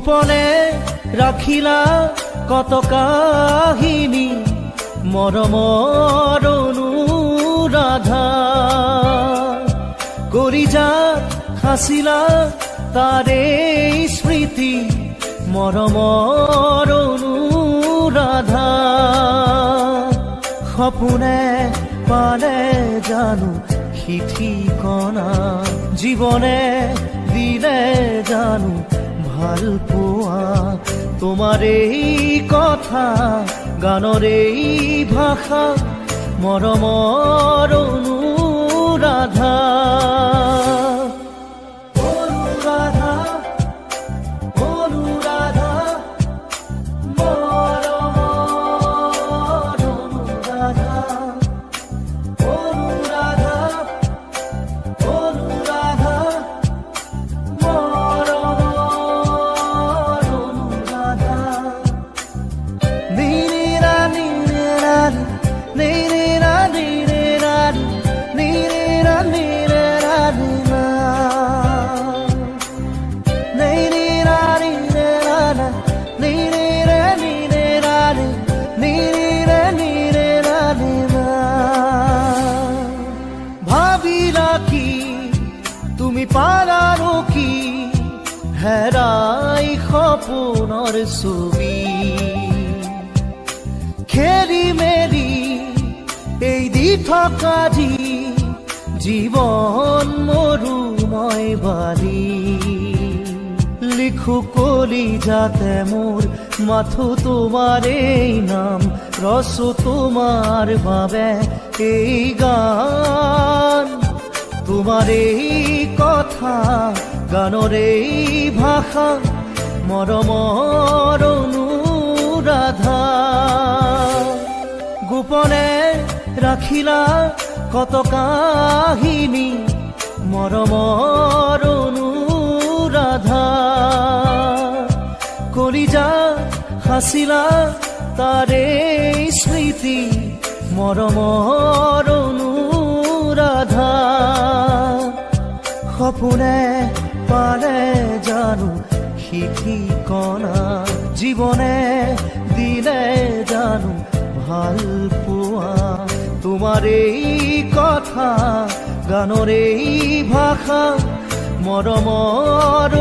গোপনে রাখিলা কত কাহিনী মৰমৰ অনুৰাধা কলিজাত সাঁচিলা তাৰে স্মৃতি মৰমৰ অনুৰাধা সপোনে পালে জানো ঠিকনা জীৱনে দিলে জানো ভাল পোৱা তোমাৰ এই কথা গানৰ এই ভাষা মৰমৰ অনুৰাধা অনুৰাধা অনুৰাধা মৰমৰ অনুৰাধা অনুৰাধা অনুৰাধা মৰমৰ অনুৰাধা ভাবিলা কি তুমি পালানো কি হেৰাই সপোনৰ ছবি খেলি মেলি এই দি থকা জীৱন মৰুময় বালি লিখো কলিজাতে মোৰ মাথো তোমাৰ এই নাম ৰচো তোমাৰ বাবে এই গান তোমাৰ এই কথা গানৰ এই ভাষা মৰমৰ অনুৰাধা গোপনে ৰাখিলা কত কাহিনী মৰমৰ অনুৰাধা কলিজাত সাঁচিলা তাৰে স্মৃতি মৰমৰ অনুৰাধা সপোনে পালে জানো ঠিকনা জীৱনে দিলে জানো ভাল পোৱা তোমাৰ এই কথা গানৰ এই ভাষা মৰমৰ